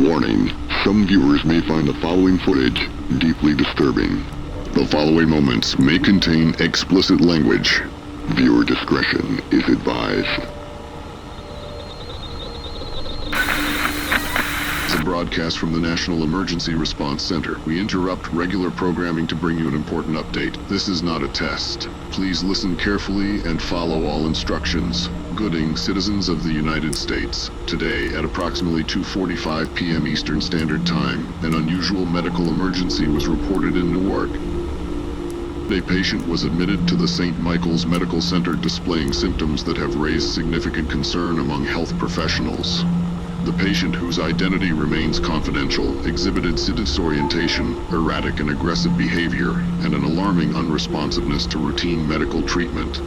Warning, some viewers may find the following footage deeply disturbing. The following moments may contain explicit language. Viewer discretion is advised. It's a broadcast from the National Emergency Response Center. We interrupt regular programming to bring you an important update. This is not a test. Please listen carefully and follow all instructions. Gooding, citizens of the United States. Today, at approximately 2:45 p.m. Eastern Standard Time, an unusual medical emergency was reported in Newark. A patient was admitted to the St. Michael's Medical Center displaying symptoms that have raised significant concern among health professionals. The patient, whose identity remains confidential, exhibited disorientation, erratic and aggressive behavior, and an alarming unresponsiveness to routine medical treatment.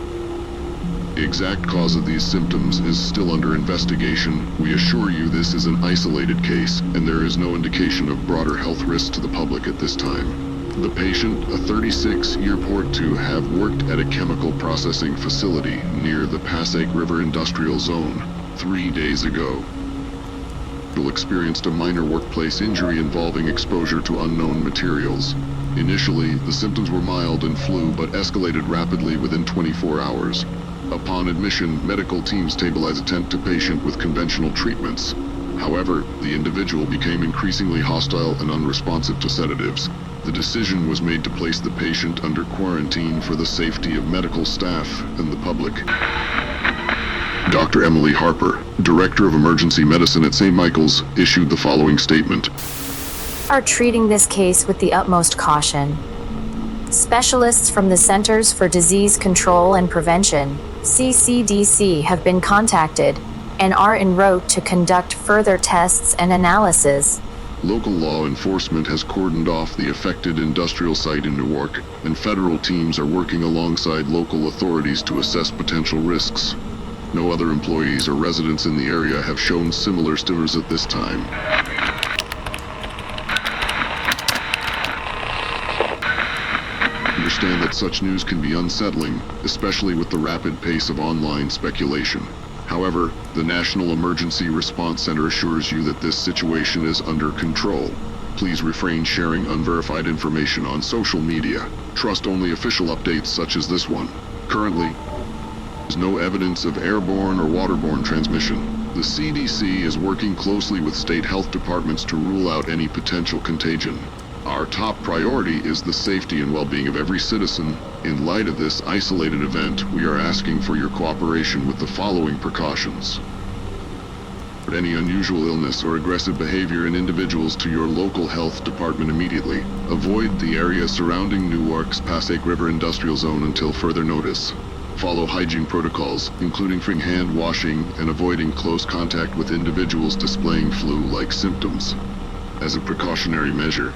The exact cause of these symptoms is still under investigation. We assure you this is an isolated case, and there is no indication of broader health risks to the public at this time. The patient, a 36-year report to have worked at a chemical processing facility near the Passaic River Industrial Zone 3 days ago. Experienced a minor workplace injury involving exposure to unknown materials. Initially, the symptoms were mild and flu, but escalated rapidly within 24 hours. Upon admission, medical teams stabilized attempt to patient with conventional treatments. However, the individual became increasingly hostile and unresponsive to sedatives. The decision was made to place the patient under quarantine for the safety of medical staff and the public. Dr. Emily Harper, Director of Emergency Medicine at St. Michael's, issued the following statement. Are treating this case with the utmost caution. Specialists from the Centers for Disease Control and Prevention, CCDC, have been contacted and are en route to conduct further tests and analysis. Local law enforcement has cordoned off the affected industrial site in Newark, and federal teams are working alongside local authorities to assess potential risks. No other employees or residents in the area have shown similar symptoms at this time. Understand that such news can be unsettling, especially with the rapid pace of online speculation. However, the National Emergency Response Center assures you that this situation is under control. Please refrain sharing unverified information on social media. Trust only official updates such as this one. Currently, there is no evidence of airborne or waterborne transmission. The CDC is working closely with state health departments to rule out any potential contagion. Our top priority is the safety and well-being of every citizen. In light of this isolated event, we are asking for your cooperation with the following precautions. Report any unusual illness or aggressive behavior in individuals to your local health department immediately. Avoid the area surrounding Newark's Passaic River Industrial Zone until further notice. Follow hygiene protocols, including hand washing and avoiding close contact with individuals displaying flu-like symptoms. As a precautionary measure,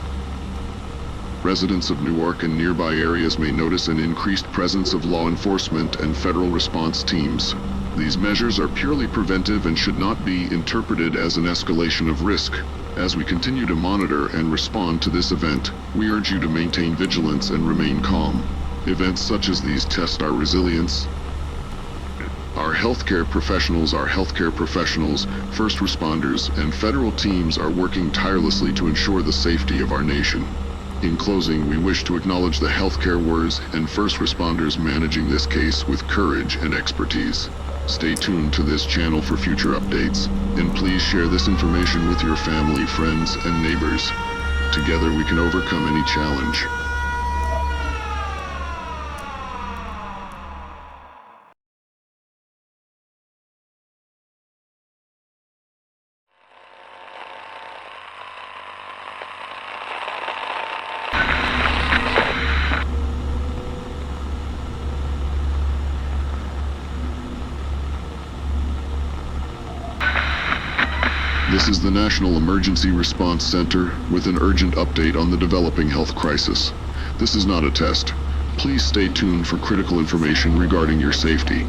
residents of Newark and nearby areas may notice an increased presence of law enforcement and federal response teams. These measures are purely preventive and should not be interpreted as an escalation of risk. As we continue to monitor and respond to this event, we urge you to maintain vigilance and remain calm. Events such as these test our resilience. Our healthcare professionals, first responders, and federal teams are working tirelessly to ensure the safety of our nation. In closing, we wish to acknowledge the healthcare workers and first responders managing this case with courage and expertise. Stay tuned to this channel for future updates, and please share this information with your family, friends, and neighbors. Together we can overcome any challenge. This is the National Emergency Response Center with an urgent update on the developing health crisis. This is not a test. Please stay tuned for critical information regarding your safety.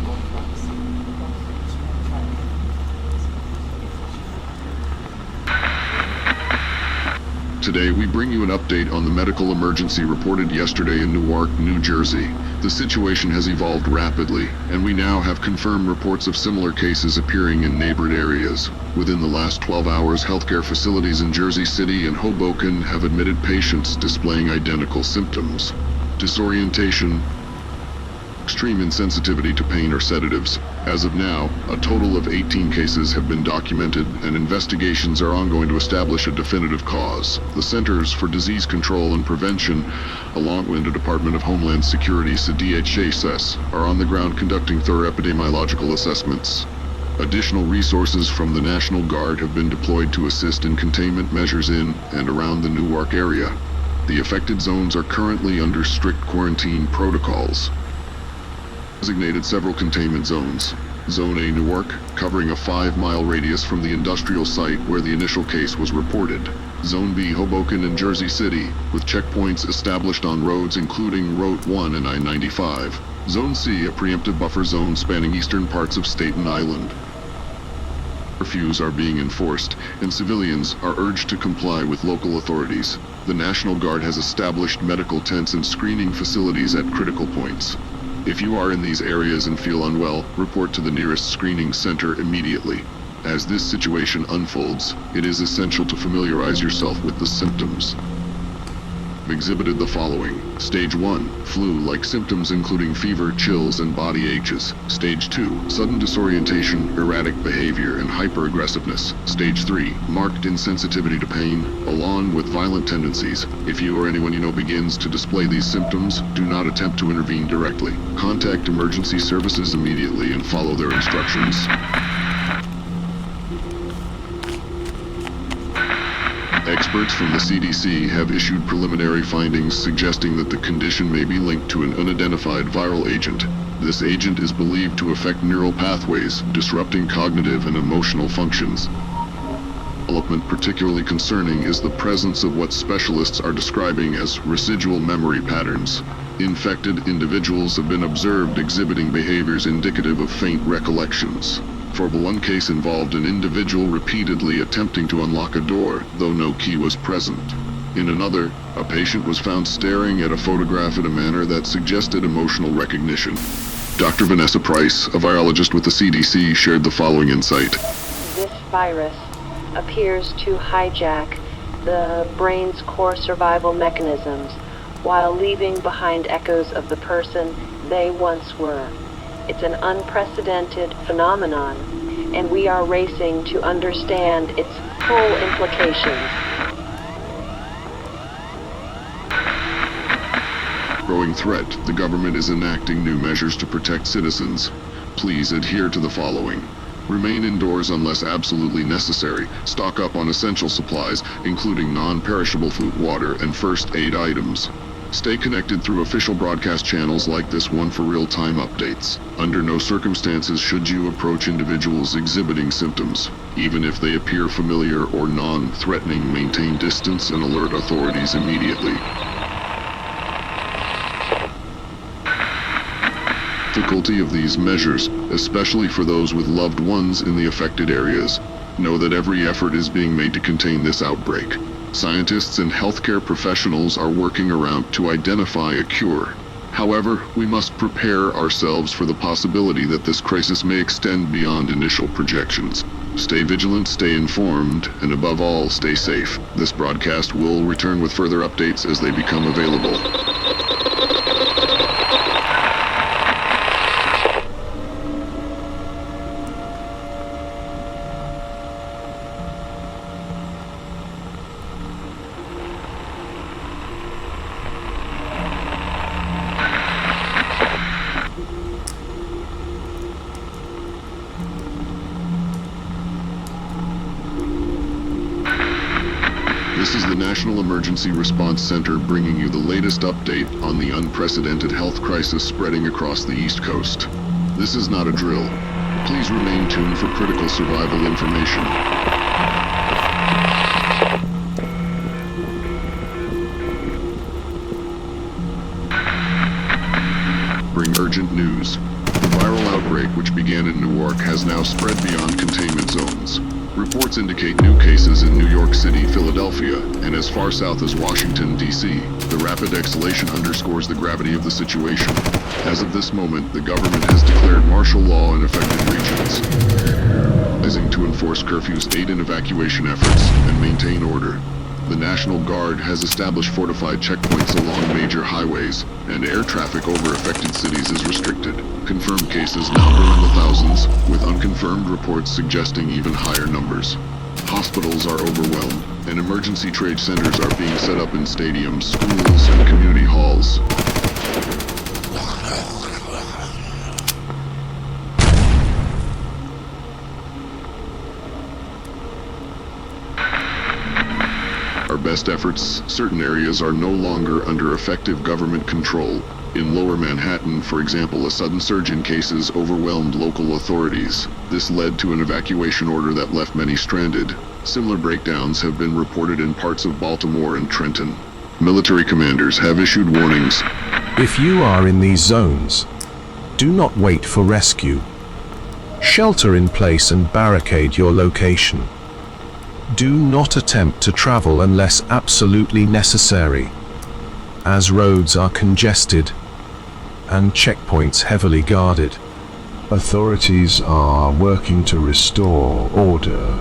Today, we bring you an update on the medical emergency reported yesterday in Newark, New Jersey. The situation has evolved rapidly, and we now have confirmed reports of similar cases appearing in neighboring areas. Within the last 12 hours, healthcare facilities in Jersey City and Hoboken have admitted patients displaying identical symptoms: disorientation, extreme insensitivity to pain or sedatives. As of now, a total of 18 cases have been documented, and investigations are ongoing to establish a definitive cause. The Centers for Disease Control and Prevention, along with the Department of Homeland Security, DHS, are on the ground conducting thorough epidemiological assessments. Additional resources from the National Guard have been deployed to assist in containment measures in and around the Newark area. The affected zones are currently under strict quarantine protocols. Designated several containment zones. Zone A Newark, covering a 5-mile radius from the industrial site where the initial case was reported. Zone B Hoboken and Jersey City, with checkpoints established on roads including Route 1 and I-95. Zone C, a preemptive buffer zone spanning eastern parts of Staten Island. Curfews are being enforced, and civilians are urged to comply with local authorities. The National Guard has established medical tents and screening facilities at critical points. If you are in these areas and feel unwell, report to the nearest screening center immediately. As this situation unfolds, it is essential to familiarize yourself with the symptoms. Exhibited the following: Stage 1, flu-like symptoms including fever, chills, and body aches. Stage 2, sudden disorientation, erratic behavior, and hyper-aggressiveness. Stage 3, marked insensitivity to pain, along with violent tendencies. If you or anyone you know begins to display these symptoms, do not attempt to intervene directly. Contact emergency services immediately and follow their instructions. Experts from the CDC have issued preliminary findings suggesting that the condition may be linked to an unidentified viral agent. This agent is believed to affect neural pathways, disrupting cognitive and emotional functions. Development particularly concerning is the presence of what specialists are describing as residual memory patterns. Infected individuals have been observed exhibiting behaviors indicative of faint recollections. For one case involved an individual repeatedly attempting to unlock a door, though no key was present. In another, a patient was found staring at a photograph in a manner that suggested emotional recognition. Dr. Vanessa Price, a virologist with the CDC, shared the following insight. This virus appears to hijack the brain's core survival mechanisms while leaving behind echoes of the person they once were. It's an unprecedented phenomenon, and we are racing to understand its full implications. Growing threat, the government is enacting new measures to protect citizens. Please adhere to the following. Remain indoors unless absolutely necessary. Stock up on essential supplies, including non-perishable food, water, and first aid items. Stay connected through official broadcast channels like this one for real-time updates. Under no circumstances should you approach individuals exhibiting symptoms. Even if they appear familiar or non-threatening, maintain distance and alert authorities immediately. Difficulty of these measures, especially for those with loved ones in the affected areas. Know that every effort is being made to contain this outbreak. Scientists and healthcare professionals are working around to identify a cure. However, we must prepare ourselves for the possibility that this crisis may extend beyond initial projections. Stay vigilant, stay informed, and above all, stay safe. This broadcast will return with further updates as they become available. This is the National Emergency Response Center bringing you the latest update on the unprecedented health crisis spreading across the East Coast. This is not a drill. Please remain tuned for critical survival information. Bring urgent news. The viral outbreak, which began in Newark, has now spread beyond containment zones. Reports indicate new cases in New York City, Philadelphia, Philadelphia and as far south as Washington, D.C. The rapid escalation underscores the gravity of the situation. As of this moment, the government has declared martial law in affected regions, to enforce curfews, aid in evacuation efforts, and maintain order. The National Guard has established fortified checkpoints along major highways, and air traffic over affected cities is restricted. Confirmed cases now go in the thousands, with unconfirmed reports suggesting even higher numbers. Hospitals are overwhelmed, and emergency trade centers are being set up in stadiums, schools, and community halls. Our best efforts, certain areas are no longer under effective government control. In Lower Manhattan, for example, a sudden surge in cases overwhelmed local authorities. This led to an evacuation order that left many stranded. Similar breakdowns have been reported in parts of Baltimore and Trenton. Military commanders have issued warnings. If you are in these zones, do not wait for rescue. Shelter in place and barricade your location. Do not attempt to travel unless absolutely necessary, as roads are congested and checkpoints heavily guarded. Authorities are working to restore order,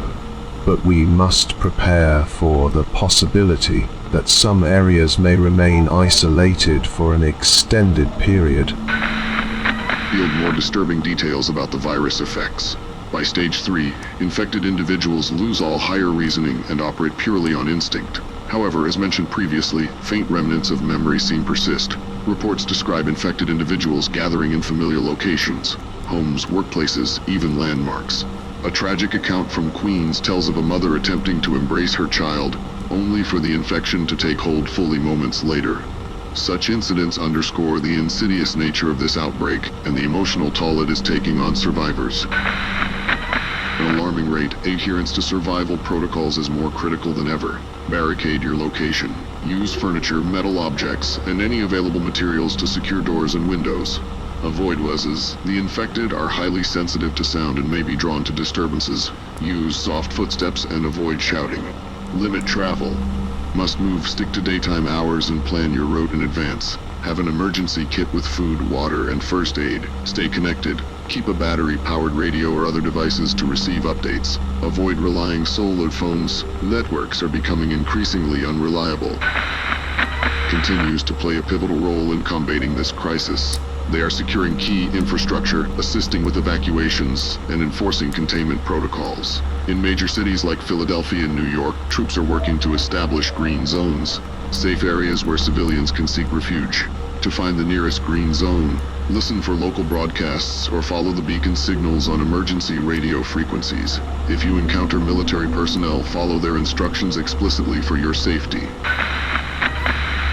but we must prepare for the possibility that some areas may remain isolated for an extended period. Yield more disturbing details about the virus effects. By stage 3, infected individuals lose all higher reasoning and operate purely on instinct. However, as mentioned previously, faint remnants of memory seem persist. Reports describe infected individuals gathering in familiar locations, homes, workplaces, even landmarks. A tragic account from Queens tells of a mother attempting to embrace her child, only for the infection to take hold fully moments later. Such incidents underscore the insidious nature of this outbreak and the emotional toll it is taking on survivors. At an alarming rate, adherence to survival protocols is more critical than ever. Barricade your location. Use furniture, metal objects, and any available materials to secure doors and windows. Avoid noises. The infected are highly sensitive to sound and may be drawn to disturbances. Use soft footsteps and avoid shouting. Limit travel. Must move, stick to daytime hours, and plan your route in advance. Have an emergency kit with food, water, and first aid. Stay connected. Keep a battery-powered radio or other devices to receive updates. Avoid relying solely on phones. Networks are becoming increasingly unreliable. Continues to play a pivotal role in combating this crisis. They are securing key infrastructure, assisting with evacuations, and enforcing containment protocols. In major cities like Philadelphia and New York, troops are working to establish green zones, safe areas where civilians can seek refuge. To find the nearest green zone, listen for local broadcasts or follow the beacon signals on emergency radio frequencies. If you encounter military personnel, follow their instructions explicitly for your safety.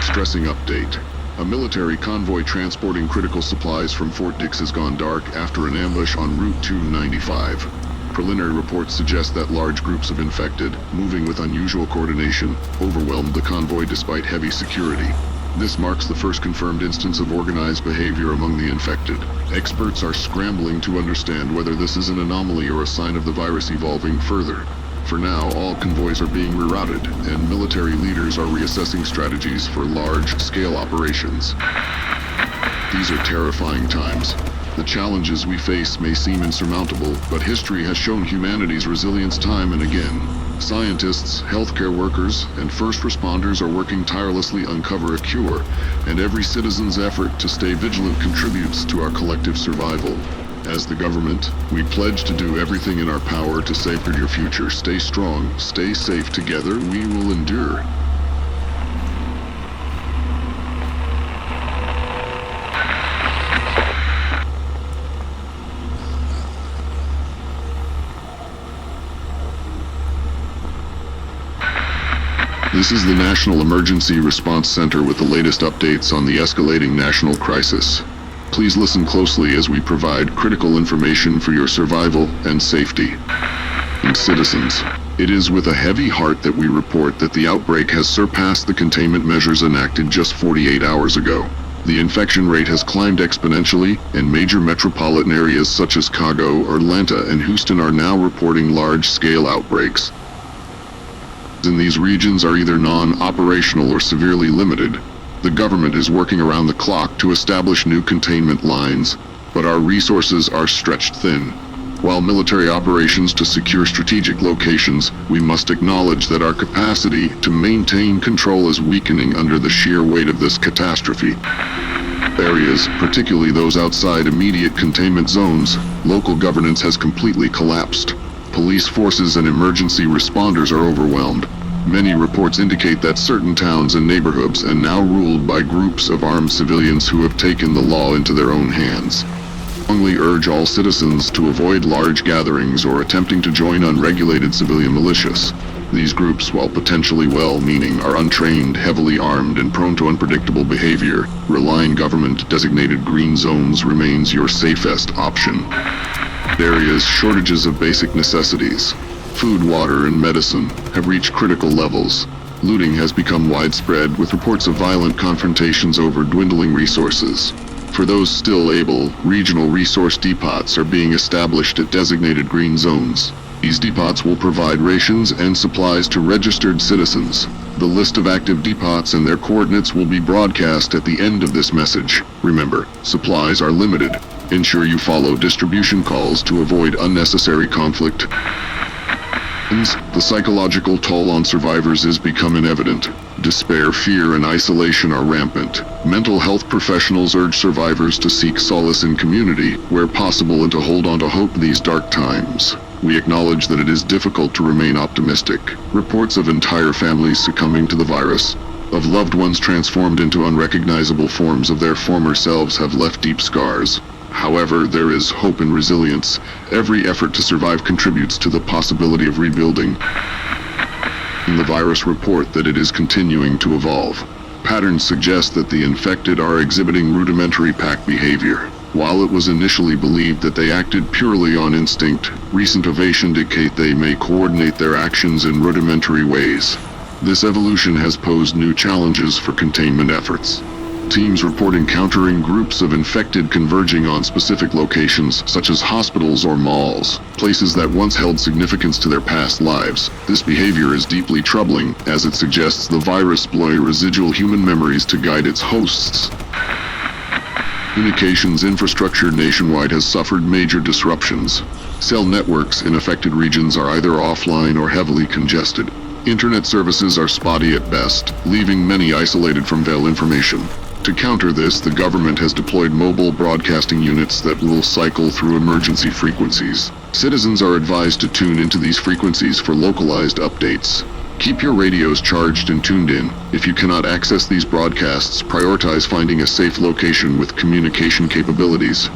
Stressing update. A military convoy transporting critical supplies from Fort Dix has gone dark after an ambush on Route 295. Preliminary reports suggest that large groups of infected, moving with unusual coordination, overwhelmed the convoy despite heavy security. This marks the first confirmed instance of organized behavior among the infected. Experts are scrambling to understand whether this is an anomaly or a sign of the virus evolving further. For now, all convoys are being rerouted, and military leaders are reassessing strategies for large-scale operations. These are terrifying times. The challenges we face may seem insurmountable, but history has shown humanity's resilience time and again. Scientists, healthcare workers, and first responders are working tirelessly to uncover a cure, and every citizen's effort to stay vigilant contributes to our collective survival. As the government, we pledge to do everything in our power to safeguard your future. Stay strong, stay safe. Together, we will endure. This is the National Emergency Response Center with the latest updates on the escalating national crisis. Please listen closely as we provide critical information for your survival and safety. And citizens, it is with a heavy heart that we report that the outbreak has surpassed the containment measures enacted just 48 hours ago. The infection rate has climbed exponentially, and major metropolitan areas such as Chicago, Atlanta, and Houston are now reporting large-scale outbreaks. in these regions are either non-operational or severely limited. The government is working around the clock to establish new containment lines, but our resources are stretched thin. While military operations to secure strategic locations, we must acknowledge that our capacity to maintain control is weakening under the sheer weight of this catastrophe. Areas, particularly those outside immediate containment zones, local governance has completely collapsed. Police forces and emergency responders are overwhelmed. Many reports indicate that certain towns and neighborhoods are now ruled by groups of armed civilians who have taken the law into their own hands. We strongly urge all citizens to avoid large gatherings or attempting to join unregulated civilian militias. These groups, while potentially well-meaning, are untrained, heavily armed, and prone to unpredictable behavior. Relying government-designated green zones remains your safest option. Areas, shortages of basic necessities, food, water, and medicine have reached critical levels. Looting has become widespread, with reports of violent confrontations over dwindling resources. For those still able, regional resource depots are being established at designated green zones. These depots will provide rations and supplies to registered citizens. The list of active depots and their coordinates will be broadcast at the end of this message. Remember, supplies are limited. Ensure you follow distribution calls to avoid unnecessary conflict. The psychological toll on survivors is becoming evident. Despair, fear, and isolation are rampant. Mental health professionals urge survivors to seek solace in community, where possible, and to hold on to hope these dark times. We acknowledge that it is difficult to remain optimistic. Reports of entire families succumbing to the virus, of loved ones transformed into unrecognizable forms of their former selves, have left deep scars. However, there is hope and resilience. Every effort to survive contributes to the possibility of rebuilding. The virus report that it is continuing to evolve. Patterns suggest that the infected are exhibiting rudimentary pack behavior. While it was initially believed that they acted purely on instinct, recent observations indicate they may coordinate their actions in rudimentary ways. This evolution has posed new challenges for containment efforts. Teams report encountering groups of infected converging on specific locations, such as hospitals or malls, places that once held significance to their past lives. This behavior is deeply troubling, as it suggests the virus exploits residual human memories to guide its hosts. Communications infrastructure nationwide has suffered major disruptions. Cell networks in affected regions are either offline or heavily congested. Internet services are spotty at best, leaving many isolated from vital information. To counter this, the government has deployed mobile broadcasting units that will cycle through emergency frequencies. Citizens are advised to tune into these frequencies for localized updates. Keep your radios charged and tuned in. If you cannot access these broadcasts, prioritize finding a safe location with communication capabilities.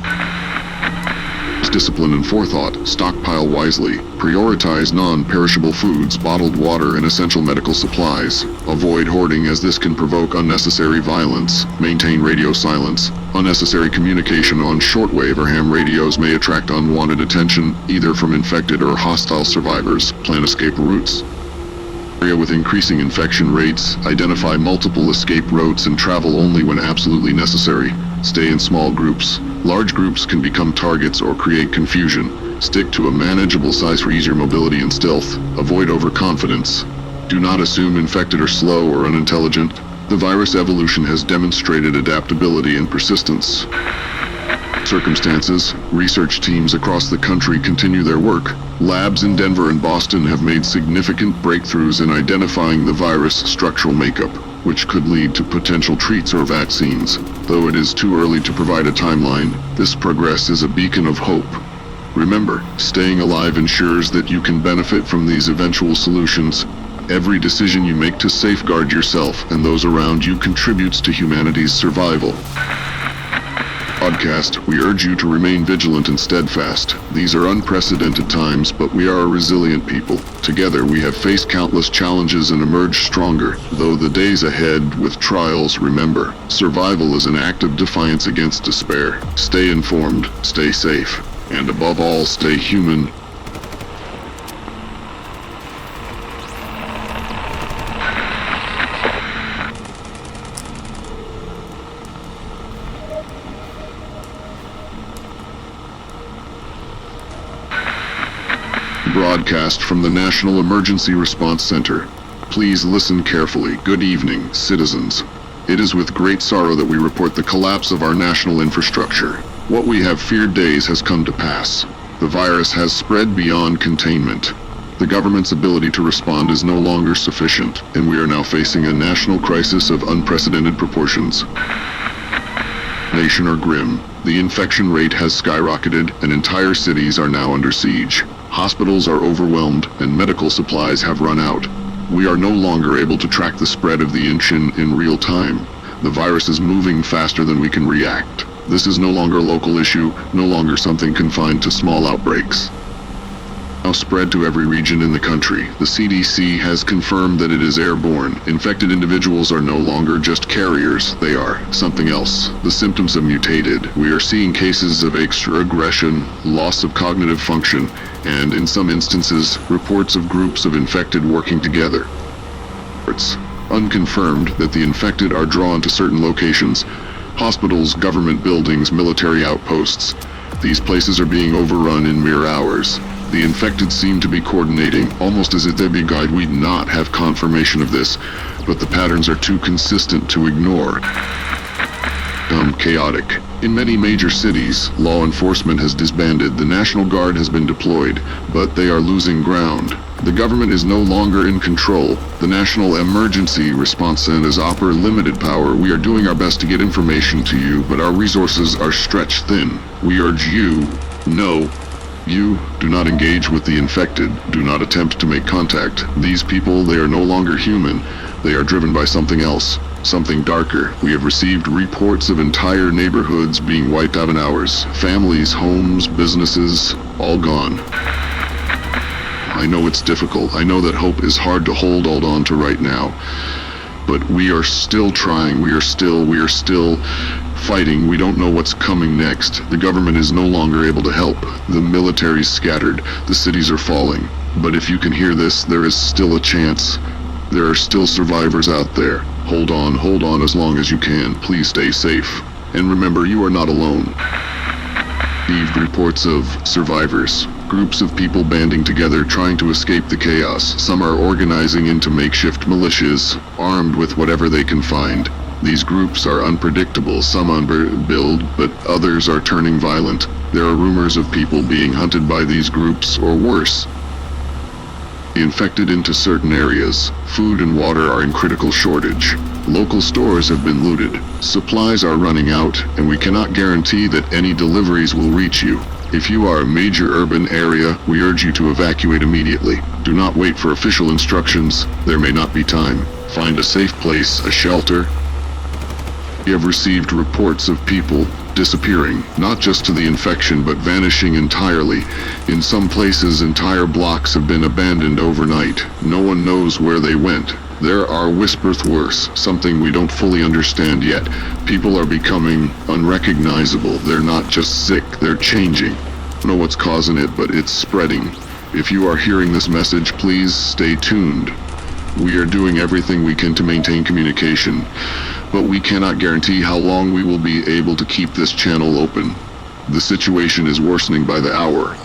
Discipline and forethought, stockpile wisely, prioritize non-perishable foods, bottled water, and essential medical supplies. Avoid hoarding, as this can provoke unnecessary violence. Maintain radio silence. Unnecessary communication on shortwave or ham radios may attract unwanted attention, either from infected or hostile survivors. Plan escape routes. Area with increasing infection rates, identify multiple escape routes and travel only when absolutely necessary. Stay in small groups. Large groups can become targets or create confusion. Stick to a manageable size for easier mobility and stealth. Avoid overconfidence. Do not assume infected are slow or unintelligent. The virus evolution has demonstrated adaptability and persistence. Circumstances, research teams across the country continue their work. Labs in Denver and Boston have made significant breakthroughs in identifying the virus structural makeup, which could lead to potential treats or vaccines. Though it is too early to provide a timeline, this progress is a beacon of hope. Remember, staying alive ensures that you can benefit from these eventual solutions. Every decision you make to safeguard yourself and those around you contributes to humanity's survival. Podcast, we urge you to remain vigilant and steadfast. These are unprecedented times, but we are a resilient people. Together, we have faced countless challenges and emerged stronger. Though the days ahead with trials, remember, survival is an act of defiance against despair. Stay informed, stay safe, and above all, stay human. Broadcast from the National Emergency Response Center. Please listen carefully. Good evening, citizens. It is with great sorrow that we report the collapse of our national infrastructure. What we have feared days has come to pass. The virus has spread beyond containment. The government's ability to respond is no longer sufficient, and we are now facing a national crisis of unprecedented proportions. Nation are grim. The infection rate has skyrocketed, and entire cities are now under siege. Hospitals are overwhelmed, and medical supplies have run out. We are no longer able to track the spread of the infection in real time. The virus is moving faster than we can react. This is no longer a local issue, no longer something confined to small outbreaks. Now spread to every region in the country. The CDC has confirmed that it is airborne. Infected individuals are no longer just carriers, they are something else. The symptoms have mutated. We are seeing cases of extra aggression, loss of cognitive function, and in some instances, reports of groups of infected working together. It's unconfirmed that the infected are drawn to certain locations: hospitals, government buildings, military outposts. These places are being overrun in mere hours. The infected seem to be coordinating, almost as if they be guide. We not have confirmation of this, but the patterns are too consistent to ignore. Chaotic. In many major cities, law enforcement has disbanded. The National Guard has been deployed, but they are losing ground. The government is no longer in control. The National Emergency Response Centers operate limited power. We are doing our best to get information to you, but our resources are stretched thin. We urge you, no, you do not engage with the infected. Do not attempt to make contact. These people, they are no longer human. They are driven by something else, something darker. We have received reports of entire neighborhoods being wiped out in hours. Families, homes, businesses, all gone. I know it's difficult. I know that hope is hard to hold on to right now. But we are still trying. We are still fighting. We don't know what's coming next. The government is no longer able to help. The military's scattered. The cities are falling. But if you can hear this, there is still a chance. There are still survivors out there. Hold on as long as you can. Please stay safe. And remember, you are not alone. Received reports of survivors. Groups of people banding together trying to escape the chaos. Some are organizing into makeshift militias, armed with whatever they can find. These groups are unpredictable, some unbuilt, but others are turning violent. There are rumors of people being hunted by these groups, or worse, infected into certain areas. Food and water are in critical shortage. Local stores have been looted. Supplies are running out, and we cannot guarantee that any deliveries will reach you. If you are a major urban area, we urge you to evacuate immediately. Do not wait for official instructions. There may not be time. Find a safe place, a shelter. We have received reports of people disappearing, not just to the infection, but vanishing entirely. In some places, entire blocks have been abandoned overnight. No one knows where they went. There are whispers worse, something we don't fully understand yet. People are becoming unrecognizable. They're not just sick, they're changing. I don't know what's causing it, but it's spreading. If you are hearing this message, please stay tuned. We are doing everything we can to maintain communication, but we cannot guarantee how long we will be able to keep this channel open. The situation is worsening by the hour.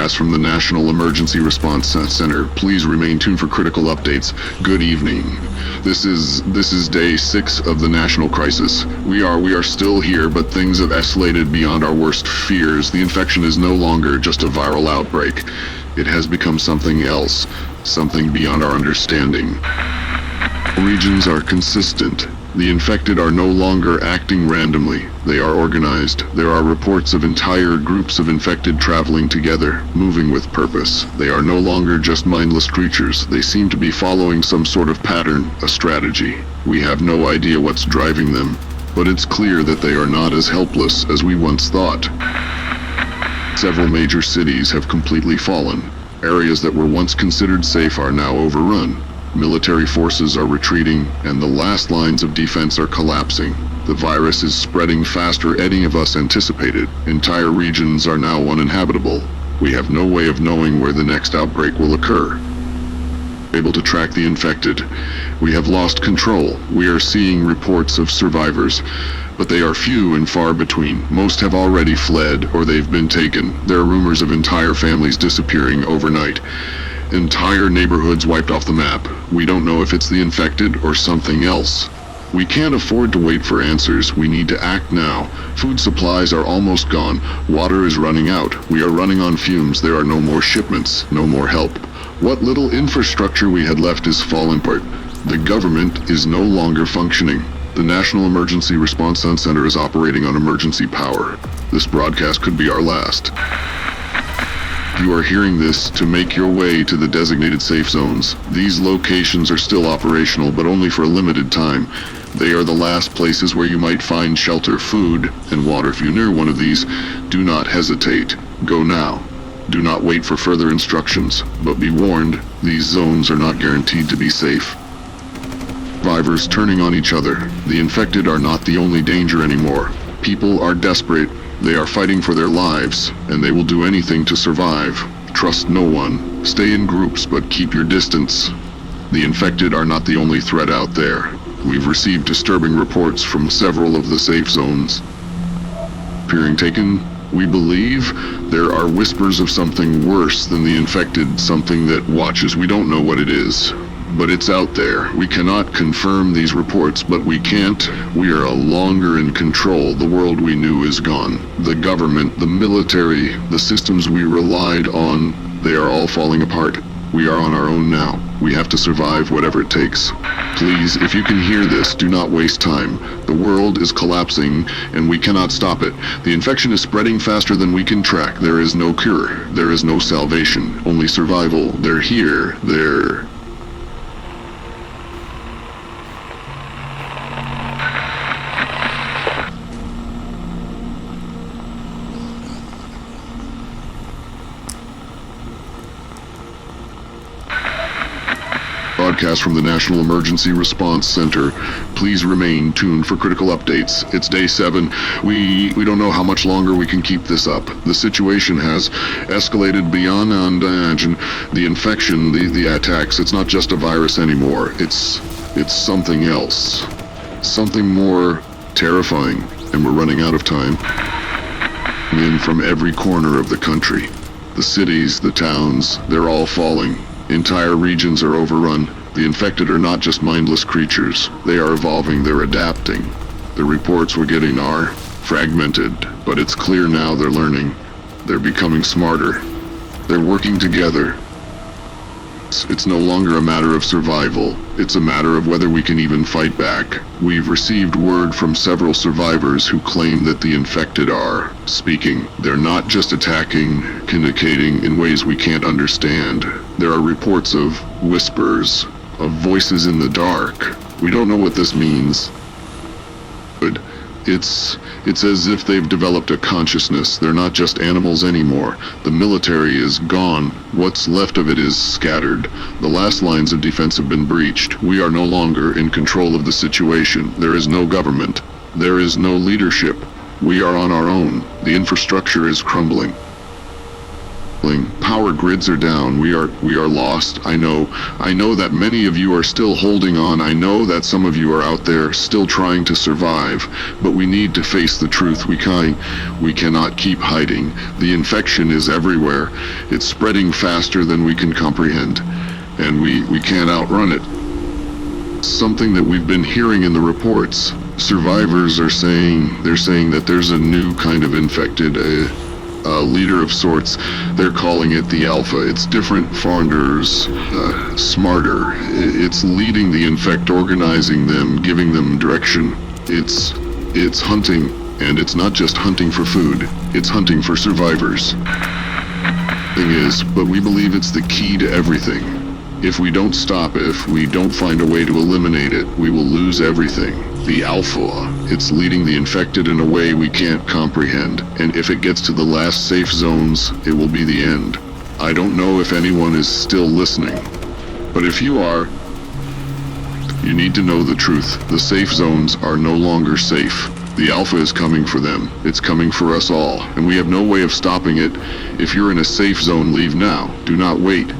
broadcast from the National Emergency Response Center. Please remain tuned for critical updates. Good evening. This is day 6 of the national crisis. We are still here, but things have escalated beyond our worst fears. The infection is no longer just a viral outbreak. It has become something else, something beyond our understanding. Regions are consistent. The infected are no longer acting randomly. They are organized. There are reports of entire groups of infected traveling together, moving with purpose. They are no longer just mindless creatures. They seem to be following some sort of pattern, a strategy. We have no idea what's driving them, but it's clear that they are not as helpless as we once thought. Several major cities have completely fallen. Areas that were once considered safe are now overrun. Military forces are retreating, and the last lines of defense are collapsing. The virus is spreading faster than any of us anticipated. Entire regions are now uninhabitable. We have no way of knowing where the next outbreak will occur. Able to track the infected. We have lost control. We are seeing reports of survivors, but they are few and far between. Most have already fled, or they've been taken. There are rumors of entire families disappearing overnight. Entire neighborhoods wiped off the map. We don't know if it's the infected or something else. We can't afford to wait for answers. We need to act now. Food supplies are almost gone. Water is running out. We are running on fumes. There are no more shipments, no more help. What little infrastructure we had left is falling apart. The government is no longer functioning. The National Emergency Response Center is operating on emergency power. This broadcast could be our last. You are hearing this to make your way to the designated safe zones. These locations are still operational, but only for a limited time. They are the last places where you might find shelter, food, and water. If you're near one of these, do not hesitate. Go now. Do not wait for further instructions, but be warned, these zones are not guaranteed to be safe. Survivors turning on each other. The infected are not the only danger anymore. People are desperate. They are fighting for their lives, and they will do anything to survive. Trust no one. Stay in groups, but keep your distance. The infected are not the only threat out there. We've received disturbing reports from several of the safe zones. Appearing taken, we believe there are whispers of something worse than the infected, something that watches. We don't know what it is, but it's out there. We cannot confirm these reports, but we can't. We are no longer in control. The world we knew is gone. The government, the military, the systems we relied on, they are all falling apart. We are on our own now. We have to survive whatever it takes. Please, if you can hear this, do not waste time. The world is collapsing, and we cannot stop it. The infection is spreading faster than we can track. There is no cure. There is no salvation. Only survival. They're here. They're... Broadcast from the National Emergency Response Center. Please remain tuned for critical updates. It's day 7. We don't know how much longer we can keep this up. The situation has escalated beyond imagine. The infection, the attacks, it's not just a virus anymore. It's something else. Something more terrifying, and we're running out of time. In from every corner of the country. The cities, the towns, they're all falling. Entire regions are overrun. The infected are not just mindless creatures. They are evolving, they're adapting. The reports we're getting are fragmented, but it's clear now they're learning. They're becoming smarter. They're working together. It's no longer a matter of survival. It's a matter of whether we can even fight back. We've received word from several survivors who claim that the infected are speaking. They're not just attacking, communicating in ways we can't understand. There are reports of whispers, of voices in the dark. We don't know what this means. But it's as if they've developed a consciousness. They're not just animals anymore. The military is gone. What's left of it is scattered. The last lines of defense have been breached. We are no longer in control of the situation. There is no government. There is no leadership. We are on our own. The infrastructure is crumbling. Power grids are down. We are lost. I know that many of you are still holding on. I know that some of you are out there still trying to survive, but we need to face the truth. We cannot keep hiding. The infection is everywhere. It's spreading faster than we can comprehend, and we can't outrun it. Something that we've been hearing in the reports. Survivors are saying that there's a new kind of infected, a leader of sorts. They're calling it the Alpha. It's different, fonder, smarter. It's leading the infect, organizing them, giving them direction. It's hunting, and it's not just hunting for food. It's hunting for survivors. Thing is, but we believe it's the key to everything. If we don't stop it, if we don't find a way to eliminate it, we will lose everything. The Alpha, it's leading the infected in a way we can't comprehend, and if it gets to the last safe zones, it will be the end. I don't know if anyone is still listening, but if you are, you need to know the truth. The safe zones are no longer safe. The Alpha is coming for them. It's coming for us all, and we have no way of stopping it. If you're in a safe zone, leave now. Do not wait.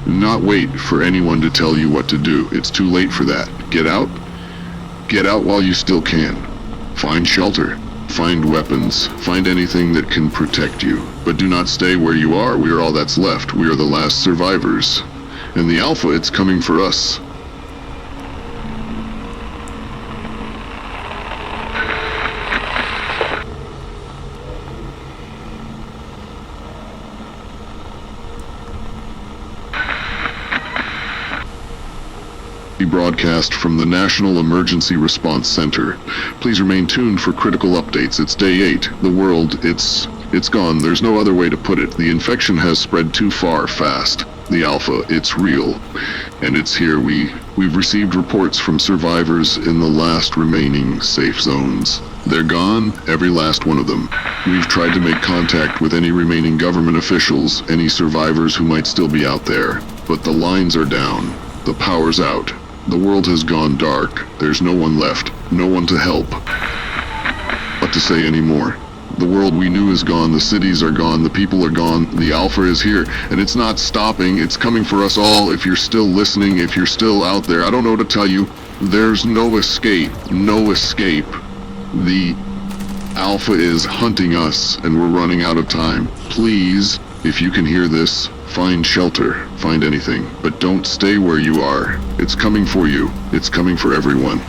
Do not wait for anyone to tell you what to do. It's too late for that. Get out. Get out while you still can. Find shelter. Find weapons. Find anything that can protect you. But do not stay where you are. We are all that's left. We are the last survivors. And the Alpha, it's coming for us. Broadcast from the National Emergency Response Center. Please remain tuned for critical updates. It's day 8. The world, it's gone. There's no other way to put it. The infection has spread too far fast. The Alpha, it's real. And it's here. We've received reports from survivors in the last remaining safe zones. They're gone, every last one of them. We've tried to make contact with any remaining government officials, any survivors who might still be out there. But the lines are down. The power's out. The world has gone dark. There's no one left. No one to help. What to say anymore? The world we knew is gone. The cities are gone. The people are gone. The Alpha is here. And it's not stopping. It's coming for us all. If you're still listening, if you're still out there, I don't know what to tell you. There's no escape. No escape. The Alpha is hunting us, and we're running out of time. Please, if you can hear this, find shelter, find anything, but don't stay where you are. It's coming for you. It's coming for everyone.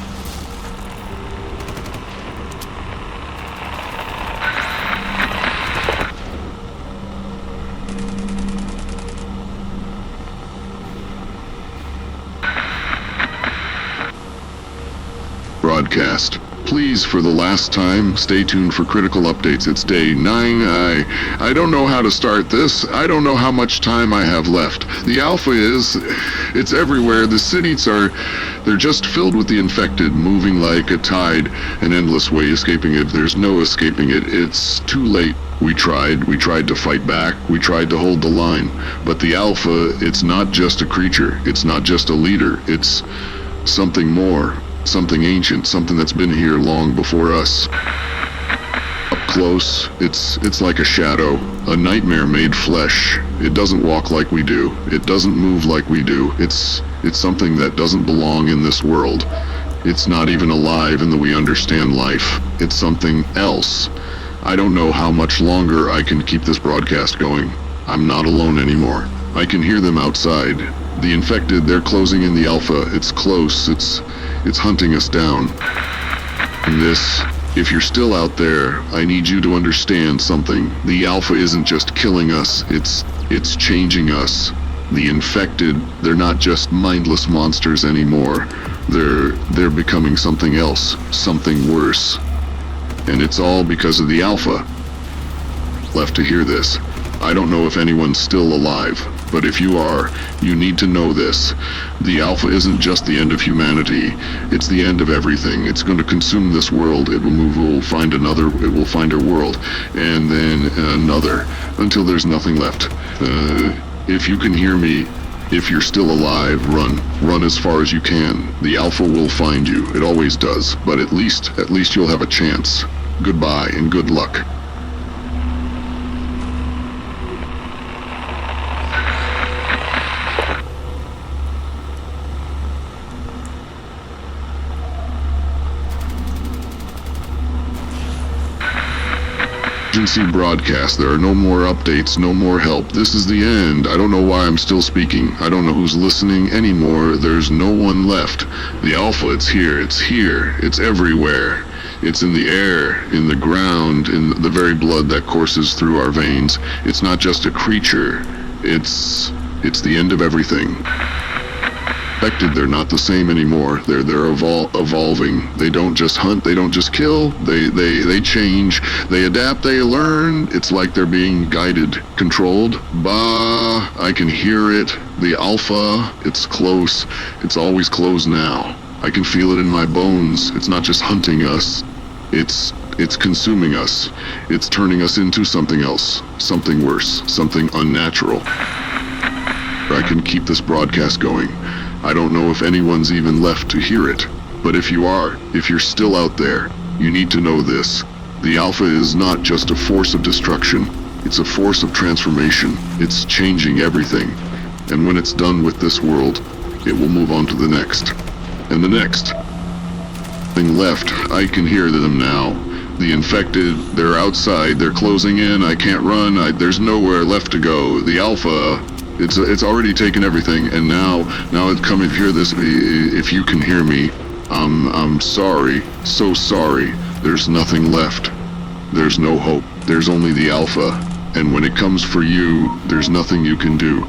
Broadcast. Please, for the last time, stay tuned for critical updates. It's day 9. I don't know how to start this. I don't know how much time I have left. The Alpha it's everywhere. The cities they're just filled with the infected, moving like a tide, an endless way escaping it. There's no escaping it. It's too late. We tried to fight back. We tried to hold the line. But the Alpha, it's not just a creature. It's not just a leader. It's something more. Something ancient, something that's been here long before us. Up close, it's like a shadow, a nightmare made flesh. It doesn't walk like we do. It doesn't move like we do. It's something that doesn't belong in this world. It's not even alive in the way we understand life. It's something else. I don't know how much longer I can keep this broadcast going. I'm not alone anymore. I can hear them outside. The infected, they're closing in. The Alpha. It's close. It's hunting us down. And this, if you're still out there, I need you to understand something. The Alpha isn't just killing us, it's changing us. The infected, they're not just mindless monsters anymore. They're becoming something else, something worse. And it's all because of the Alpha. Left to hear this. I don't know if anyone's still alive, but if you are, you need to know this. The Alpha isn't just the end of humanity. It's the end of everything. It's going to consume this world. It will find another. It will find a world, and then another, until there's nothing left. If you can hear me, if you're still alive, run. Run as far as you can. The Alpha will find you. It always does. But at least you'll have a chance. Goodbye and good luck. emergency broadcast. There are no more updates, no more help. This is the end. I don't know why I'm still speaking. I don't know who's listening anymore. There's no one left. The Alpha, it's here. It's here. It's everywhere. It's in the air, in the ground, in the very blood that courses through our veins. It's not just a creature. It's the end of everything. They're not the same anymore. They're evolving. They don't just hunt, they don't just kill. They change, they adapt, they learn. It's like they're being guided, controlled. Bah, I can hear it. The Alpha, it's close. It's always close now. I can feel it in my bones. It's not just hunting us. It's consuming us. It's turning us into something else, something worse, something unnatural. I can keep this broadcast going. I don't know if anyone's even left to hear it, but if you're still out there, you need to know this. The Alpha is not just a force of destruction, it's a force of transformation. It's changing everything. And when it's done with this world, it will move on to the next. And the next. Nothing left. I can hear them now. The infected, they're outside, they're closing in, I can't run, there's nowhere left to go. The Alpha, it's already taken everything, and now it's coming. Hear this. If you can hear me, I'm sorry, so sorry. There's nothing left. There's no hope. There's only the Alpha, and when it comes for you, there's nothing you can do.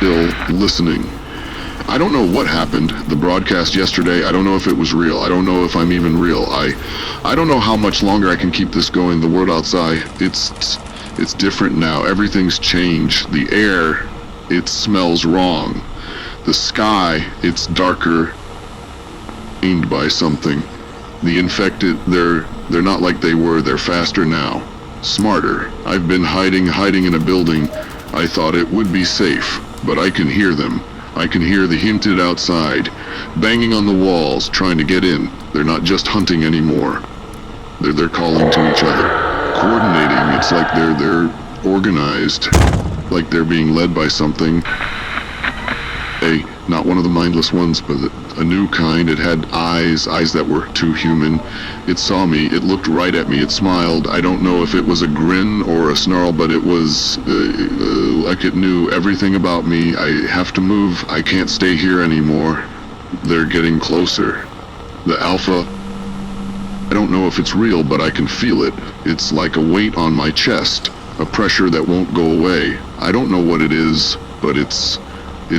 still listening. I don't know what happened. The broadcast yesterday, I don't know if it was real. I don't know if I'm even real. I don't know how much longer I can keep this going. The world outside, it's different now. Everything's changed. The air, it smells wrong. The sky, it's darker, aimed by something. The infected, they're not like they were. They're faster now, smarter. I've been hiding in a building. I thought it would be safe, but I can hear them. I can hear the hinted outside, banging on the walls, trying to get in. They're not just hunting anymore. They're calling to each other, coordinating. It's like they're organized, like they're being led by something. Not one of the mindless ones, but a new kind. It had eyes that were too human. It saw me, it looked right at me, it smiled. I don't know if it was a grin or a snarl, but it was like it knew everything about me. I have to move, I can't stay here anymore. They're getting closer. The Alpha, I don't know if it's real, but I can feel it. It's like a weight on my chest, a pressure that won't go away. I don't know what it is, but it's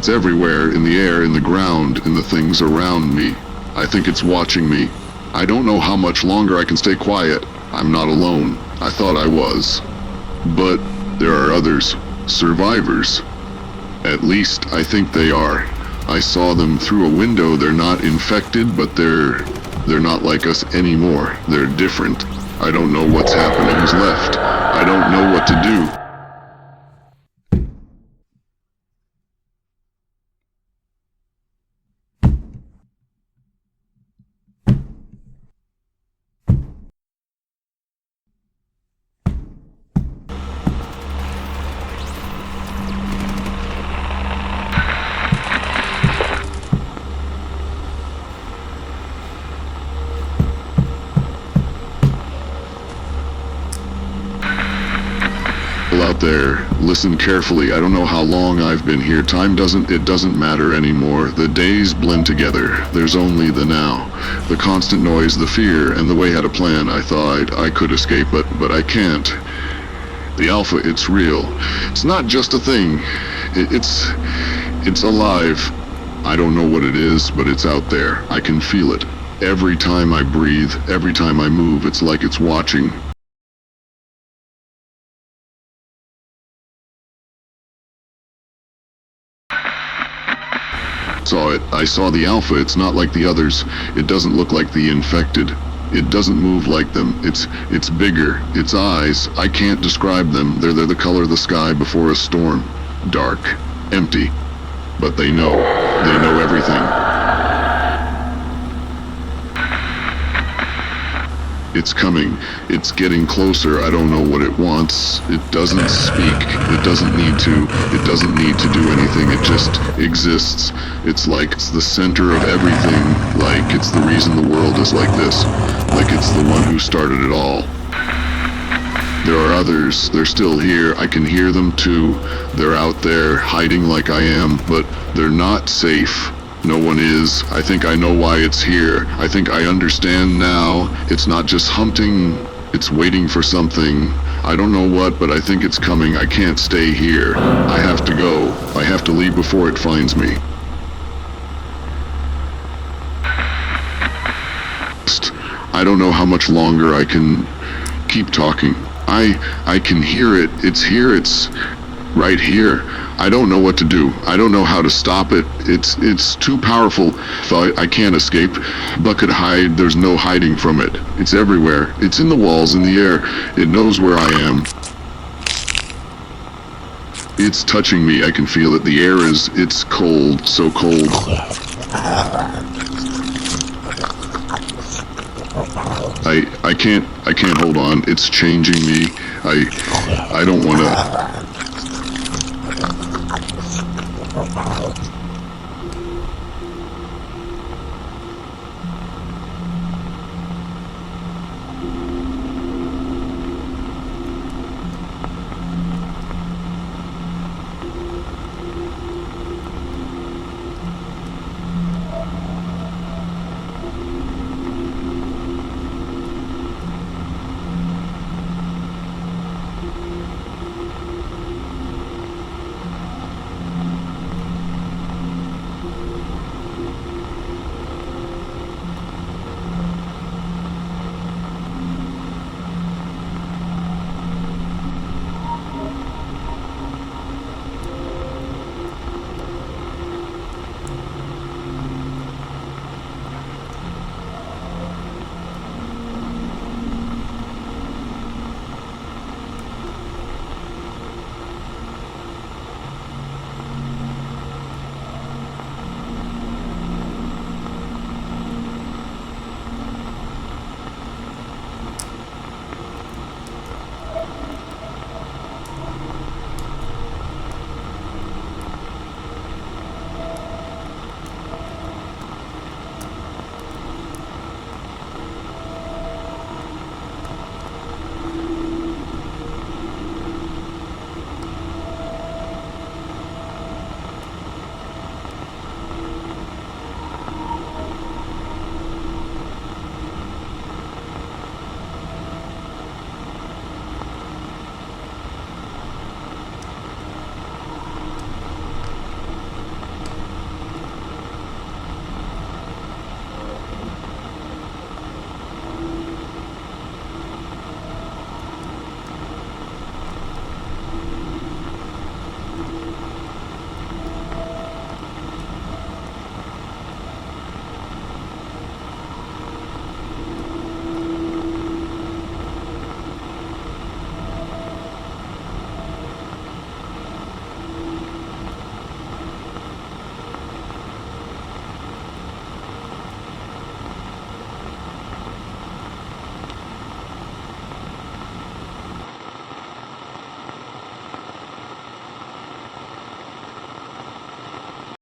everywhere, in the air, in the ground, in the things around me. I think it's watching me. I don't know how much longer I can stay quiet. I'm not alone. I thought I was. But there are others. Survivors. At least I think they are. I saw them through a window. They're not infected, but they're not like us anymore. They're different. I don't know what's happening. Who's left? I don't know what to do. Out there, listen carefully. I don't know how long I've been here. Time doesn't matter anymore. The days blend together. There's only the now. The constant noise, the fear, and the way I had a plan. I thought I could escape, but I can't. The Alpha, it's real. It's not just a thing. It's alive. I don't know what it is, but it's out there. I can feel it. Every time I breathe, every time I move, it's like it's watching. I saw the Alpha. It's not like the others. It doesn't look like the infected. It doesn't move like them. It's bigger. Its eyes, I can't describe them. They're the color of the sky before a storm. Dark, empty. But they know everything. It's coming. It's getting closer. I don't know what it wants. It doesn't speak. It doesn't need to. It doesn't need to do anything. It just exists. It's like it's the center of everything. Like it's the reason the world is like this. Like it's the one who started it all. There are others. They're still here. I can hear them too. They're out there hiding like I am, but they're not safe. No one is. I think I know why it's here. I think I understand now. It's not just hunting. It's waiting for something. I don't know what, but I think it's coming. I can't stay here. I have to go. I have to leave before it finds me. I don't know how much longer I can keep talking. I can hear it. It's here. It's right here. I don't know what to do. I don't know how to stop it. It's too powerful. I can't escape. But could hide. There's no hiding from it. It's everywhere. It's in the walls, in the air. It knows where I am. It's touching me. I can feel it. The air it's cold. So cold. I can't hold on. It's changing me. I don't want to.